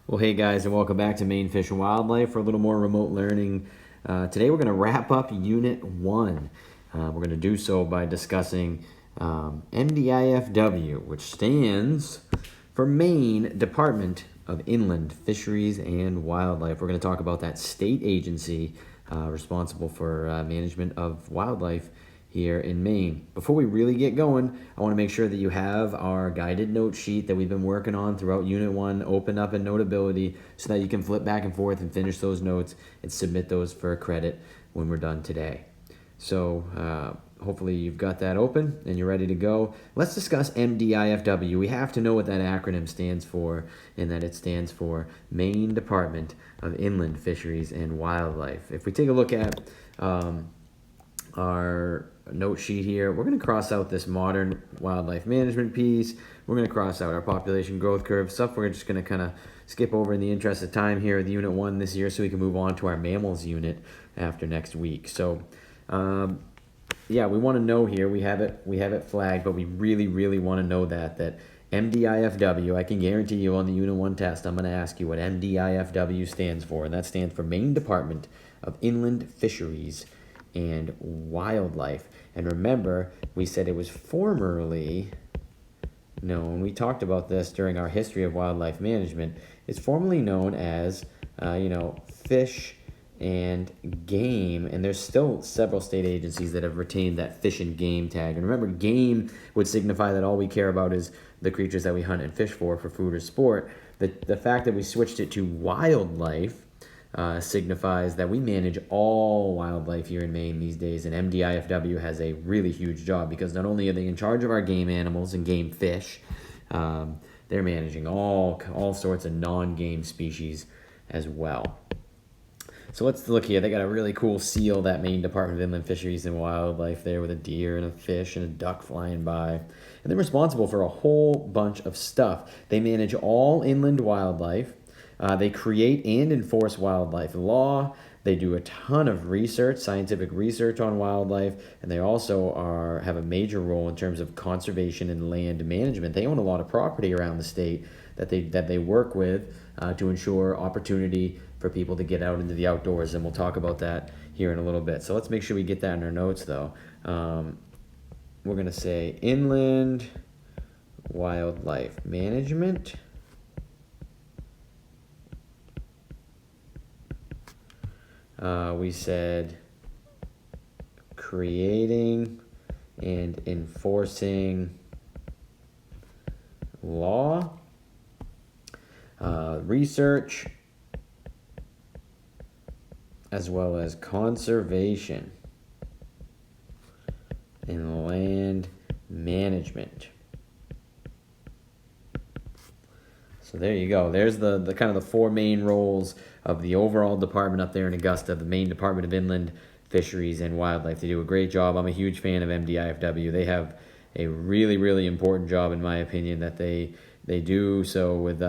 Well, hey guys, and welcome back to Maine Fish and Wildlife for a little more remote learning. Today we're going to wrap up Unit 1. We're going to do so by discussing MDIFW, which stands for Maine Department of Inland Fisheries and Wildlife. We're going to talk about that state agency responsible for management of wildlife here in Maine. Before we really get going, I want to make sure that you have our guided note sheet that we've been working on throughout Unit 1 open up in Notability so that you can flip back and forth and finish those notes and submit those for credit when we're done today. So hopefully you've got that open and you're ready to go. Let's discuss MDIFW. We have to know what that acronym stands for, and that it stands for Maine Department of Inland Fisheries and Wildlife. If we take a look at our note sheet here, we're going to cross out this modern wildlife management piece. We're going to cross out our population growth curve stuff. We're just going to kind of skip over in the interest of time here with Unit 1 this year so we can move on to our mammals unit after next week. So yeah, we want to know here, we have it flagged, but we really want to know that MDIFW, I can guarantee you on the Unit 1 test, I'm going to ask you what MDIFW stands for, and that stands for Maine Department of Inland Fisheries and Wildlife. And remember, we said it was formerly known, we talked about this during our history of wildlife management, it's formerly known as, Fish and Game, and there's still several state agencies that have retained that fish and game tag. And remember, game would signify that all we care about is the creatures that we hunt and fish for food or sport. The fact that we switched it to wildlife signifies that we manage all wildlife here in Maine these days, and MDIFW has a really huge job because not only are they in charge of our game animals and game fish, they're managing all sorts of non-game species as well. So let's look here. They got a really cool seal, that Maine Department of Inland Fisheries and Wildlife there, with a deer and a fish and a duck flying by. And they're responsible for a whole bunch of stuff. They manage all inland wildlife. They create and enforce wildlife law. They do a ton of research, scientific research on wildlife, and they also have a major role in terms of conservation and land management. They own a lot of property around the state that they work with to ensure opportunity for people to get out into the outdoors, and we'll talk about that here in a little bit. So let's make sure we get that in our notes, though. We're going to say inland wildlife management. We said creating and enforcing law, research, as well as conservation and land management. So there you go. There's the kind of the four main roles of the overall department up there in Augusta, the Maine Department of Inland Fisheries and Wildlife. They do a great job. I'm a huge fan of MDIFW. They have a really important job, in my opinion, that they do so with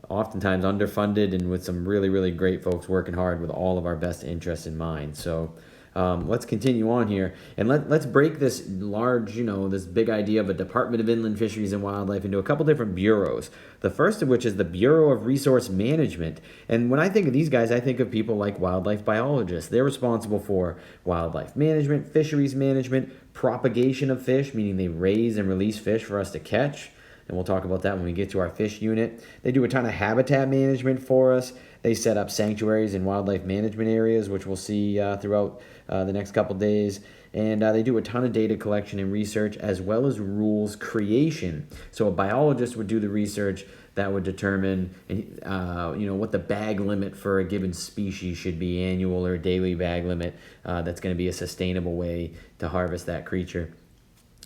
oftentimes underfunded and with some really great folks working hard with all of our best interests in mind. So let's continue on here, and let's break this large, this big idea of a Department of Inland Fisheries and Wildlife into a couple different bureaus. The first of which is the Bureau of Resource Management. And when I think of these guys, I think of people like wildlife biologists. They're responsible for wildlife management, fisheries management, propagation of fish, meaning they raise and release fish for us to catch. And we'll talk about that when we get to our fish unit. They do a ton of habitat management for us. They set up sanctuaries and wildlife management areas, which we'll see throughout the next couple days. And they do a ton of data collection and research, as well as rules creation. So a biologist would do the research that would determine, what the bag limit for a given species should be, annual or daily bag limit. That's going to be a sustainable way to harvest that creature.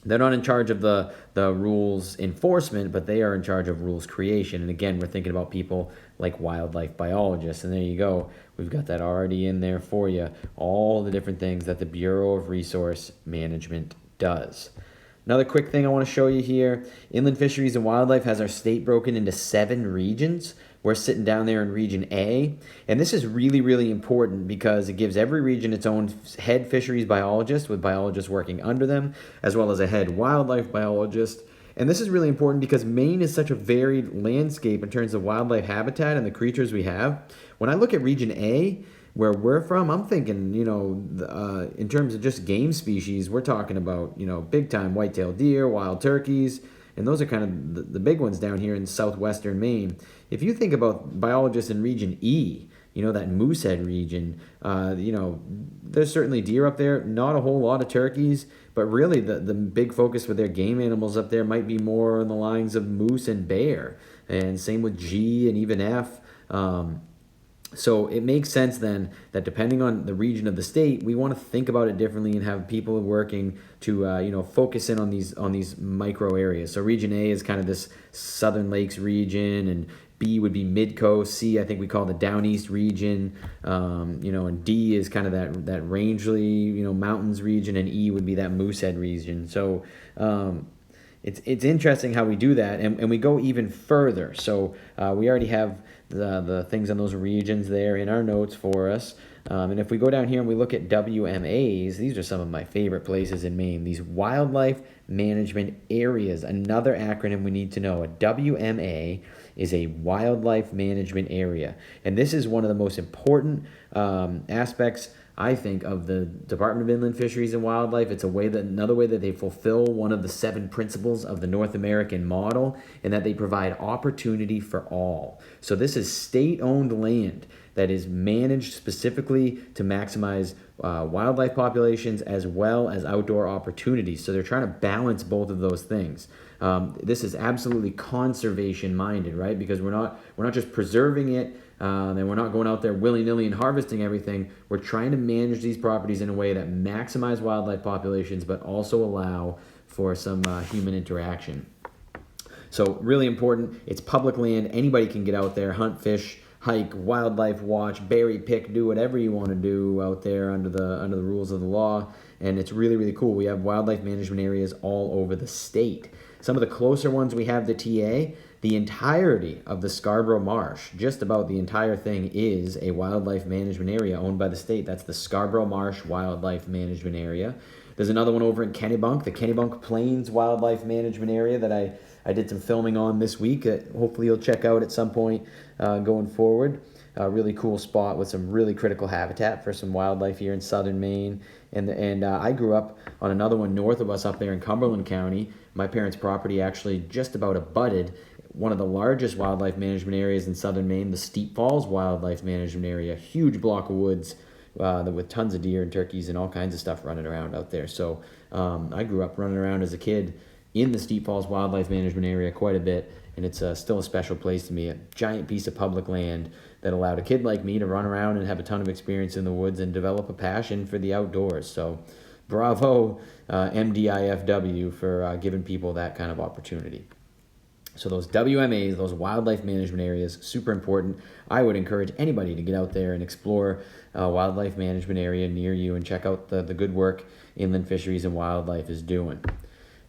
They're not in charge of the rules enforcement, but they are in charge of rules creation. And again, we're thinking about people like wildlife biologists. And there you go. We've got that already in there for you. All the different things that the Bureau of Resource Management does. Another quick thing I want to show you here. Inland Fisheries and Wildlife has our state broken into 7 regions. We're sitting down there in Region A, and this is really important because it gives every region its own head fisheries biologist with biologists working under them, as well as a head wildlife biologist And this is really important because Maine is such a varied landscape in terms of wildlife habitat and the creatures we have. When I look at Region A, where we're from, I'm thinking, in terms of just game species, we're talking about, big time white-tailed deer, wild turkeys, and those are kind of the big ones down here in southwestern Maine. If you think about biologists in Region E, that Moosehead region, there's certainly deer up there, not a whole lot of turkeys, but really the big focus with their game animals up there might be more on the lines of moose and bear, and same with G and even F. So it makes sense then that depending on the region of the state, we want to think about it differently and have people working to focus in on these micro areas. So Region A is kind of this Southern Lakes region, and B would be Mid-Coast. C, I think we call the Down East region. And D is kind of that Rangeley, mountains region, and E would be that Moosehead region. So it's interesting how we do that, and we go even further. So we already have the things on those regions there in our notes for us. And if we go down here and we look at WMAs, these are some of my favorite places in Maine. These wildlife management areas, another acronym we need to know. A WMA is a wildlife management area. And this is one of the most important aspects, I think, of the Department of Inland Fisheries and Wildlife. It's another way that they fulfill one of the 7 principles of the North American model, and that they provide opportunity for all. So this is state-owned land that is managed specifically to maximize wildlife populations as well as outdoor opportunities. So they're trying to balance both of those things. This is absolutely conservation minded, right? Because we're not just preserving it, and we're not going out there willy-nilly and harvesting everything. We're trying to manage these properties in a way that maximize wildlife populations, but also allow for some human interaction. So really important. It's public land. Anybody can get out there, hunt, fish, hike, wildlife watch, berry pick, do whatever you want to do out there under the rules of the law. And it's really, really cool. We have wildlife management areas all over the state. Some of the closer ones we have to TA, the entirety of the Scarborough Marsh, just about the entire thing, is a wildlife management area owned by the state. That's the Scarborough Marsh Wildlife Management Area. There's another one over in Kennebunk, the Kennebunk Plains Wildlife Management Area that I did some filming on this week. Hopefully you'll check out at some point going forward. A really cool spot with some really critical habitat for some wildlife here in southern Maine. And I grew up on another one north of us up there in Cumberland County. My parents' property actually just about abutted one of the largest wildlife management areas in southern Maine, the Steep Falls Wildlife Management Area. Huge block of woods with tons of deer and turkeys and all kinds of stuff running around out there. So I grew up running around as a kid in the Steep Falls Wildlife Management Area quite a bit, and it's still a special place to me. A giant piece of public land that allowed a kid like me to run around and have a ton of experience in the woods and develop a passion for the outdoors. So bravo, MDIFW, for giving people that kind of opportunity. So those WMAs, those wildlife management areas, super important. I would encourage anybody to get out there and explore a wildlife management area near you and check out the good work Inland Fisheries and Wildlife is doing.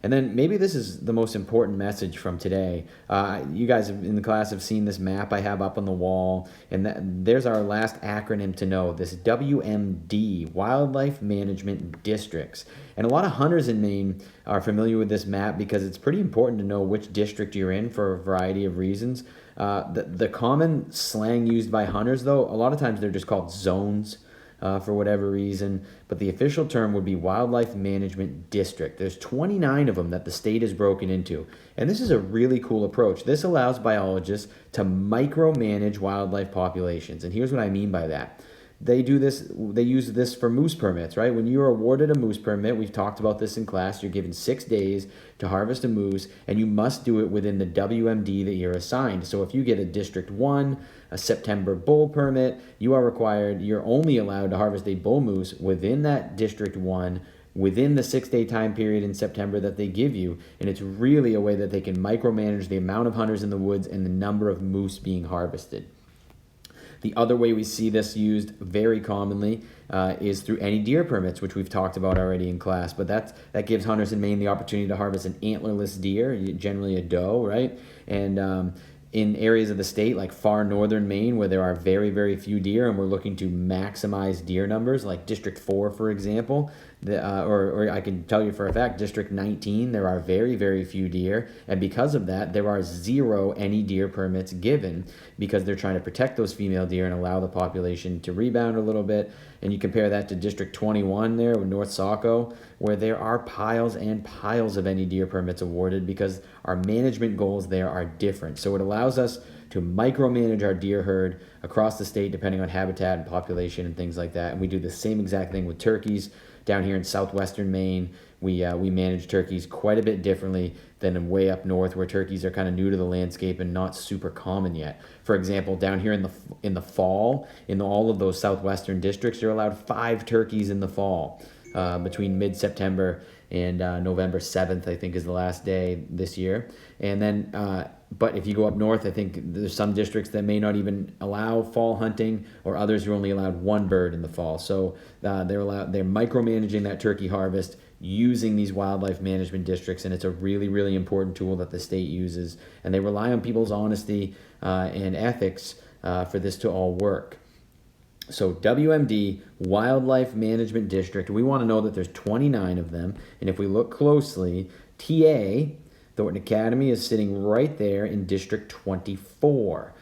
And then maybe this is the most important message from today. You guys in the class have seen this map I have up on the wall, and there's our last acronym to know, this WMD, Wildlife Management Districts. And a lot of hunters in Maine are familiar with this map because it's pretty important to know which district you're in for a variety of reasons. The common slang used by hunters, though, a lot of times they're just called zones. For whatever reason, but the official term would be Wildlife Management District. There's 29 of them that the state is broken into, and this is a really cool approach. This allows biologists to micromanage wildlife populations, and here's what I mean by that. They use this for moose permits, right? When you're awarded a moose permit, we've talked about this in class, you're given 6 days to harvest a moose, and you must do it within the WMD that you're assigned. So if you get a District 1, a September bull permit, you're only allowed to harvest a bull moose within that District 1, within the 6-day time period in September that they give you. And it's really a way that they can micromanage the amount of hunters in the woods and the number of moose being harvested. The other way we see this used very commonly is through any deer permits, which we've talked about already in class. But that gives hunters in Maine the opportunity to harvest an antlerless deer, generally a doe, right? And in areas of the state like far northern Maine where there are very, very few deer and we're looking to maximize deer numbers, like District 4, for example, or I can tell you for a fact, District 19, there are very, very few deer. And because of that, there are 0 any deer permits given because they're trying to protect those female deer and allow the population to rebound a little bit. And you compare that to District 21 there with North Saco, where there are piles and piles of any deer permits awarded because our management goals there are different. So it allows us to micromanage our deer herd across the state depending on habitat and population and things like that. And we do the same exact thing with turkeys. Down here in southwestern Maine, we manage turkeys quite a bit differently than way up north, where turkeys are kind of new to the landscape and not super common yet. For example, down here in the fall, in all of those southwestern districts, you're allowed 5 turkeys in the fall, between mid-September and November 7th, I think, is the last day this year. And then, but if you go up north, I think there's some districts that may not even allow fall hunting, or others are only allowed 1 bird in the fall. So they're micromanaging that turkey harvest using these wildlife management districts, and it's a really, really important tool that the state uses. And they rely on people's honesty and ethics for this to all work. So WMD, Wildlife Management District, we want to know that there's 29 of them. And if we look closely, TA, Thornton Academy, is sitting right there in District 24.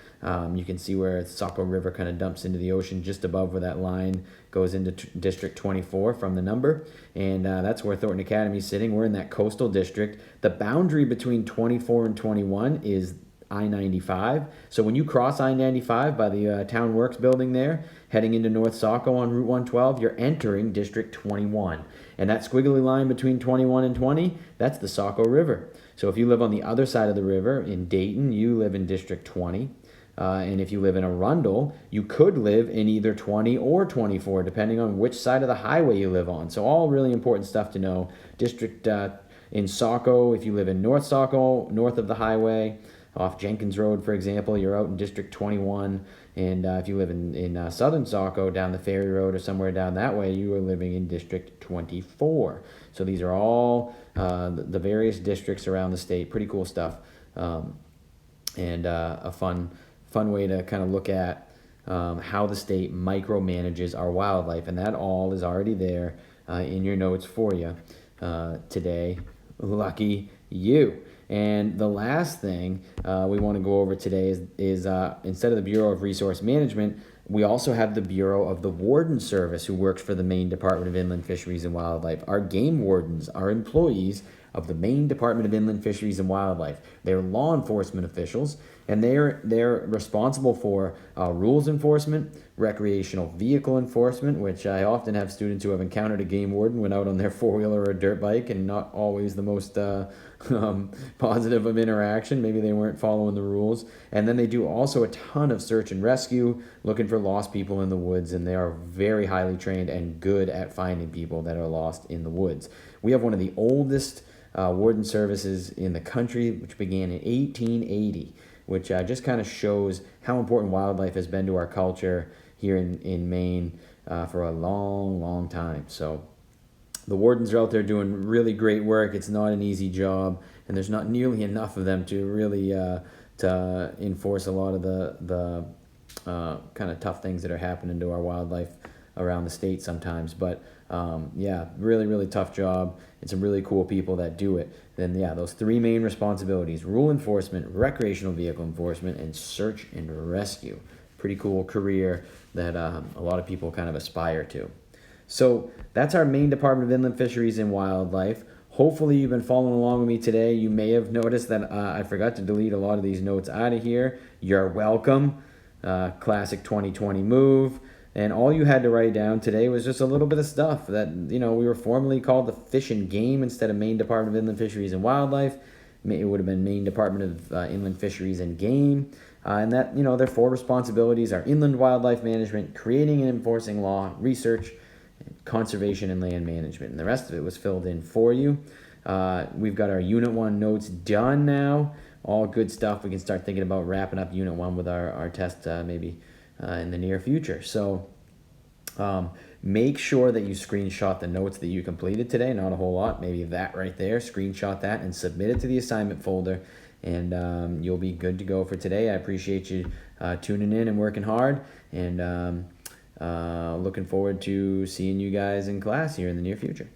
You can see where the Saco River kind of dumps into the ocean just above where that line goes into District 24 from the number. And that's where Thornton Academy is sitting. We're in that coastal district. The boundary between 24 and 21 is I-95. So when you cross I-95 by the Town Works building there, heading into North Saco on Route 112, you're entering District 21. And that squiggly line between 21 and 20, that's the Saco River. So if you live on the other side of the river in Dayton, you live in District 20. And if you live in Arundel, you could live in either 20 or 24, depending on which side of the highway you live on. So all really important stuff to know. District in Saco, if you live in North Saco, north of the highway, off Jenkins Road, for example, you're out in District 21. And if you live in southern Saco, down the Ferry Road or somewhere down that way, you are living in District 24. So these are all the various districts around the state. Pretty cool stuff. And a fun way to kind of look at how the state micromanages our wildlife. And that all is already there in your notes for you today. Lucky you. And the last thing we want to go over today is instead of the Bureau of Resource Management, we also have the Bureau of the Warden Service, who works for the Maine Department of Inland Fisheries and Wildlife. Our game wardens are employees of the Maine Department of Inland Fisheries and Wildlife. They're law enforcement officials, and they're responsible for rules enforcement, recreational vehicle enforcement, which I often have students who have encountered a game warden when out on their four-wheeler or a dirt bike, and not always the most positive of interaction. Maybe they weren't following the rules. And then they do also a ton of search and rescue, looking for lost people in the woods, and they are very highly trained and good at finding people that are lost in the woods. We have one of the oldest warden services in the country, which began in 1880, which just kind of shows how important wildlife has been to our culture here in Maine for a long, long time. So the wardens are out there doing really great work. It's not an easy job, and there's not nearly enough of them to really to enforce a lot of the kind of tough things that are happening to our wildlife around the state sometimes. But yeah, really, really tough job, and some really cool people that do it. Then yeah, those 3 main responsibilities: rule enforcement, recreational vehicle enforcement, and search and rescue. Pretty cool career that a lot of people kind of aspire to. So that's our Maine Department of Inland Fisheries and Wildlife. Hopefully you've been following along with me today. You may have noticed that I forgot to delete a lot of these notes out of here. You're welcome. Classic 2020 move. And all you had to write down today was just a little bit of stuff that, we were formerly called the Fish and Game instead of Maine Department of Inland Fisheries and Wildlife. It would have been Maine Department of Inland Fisheries and Game. And that, their 4 responsibilities are inland wildlife management, creating and enforcing law, research, conservation, and land management. And the rest of it was filled in for you. We've got our Unit 1 notes done now. All good stuff. We can start thinking about wrapping up Unit 1 with our test maybe in the near future. So make sure that you screenshot the notes that you completed today. Not a whole lot, maybe that right there. Screenshot that and submit it to the assignment folder, and you'll be good to go for today. I appreciate you tuning in and working hard, and looking forward to seeing you guys in class here in the near future.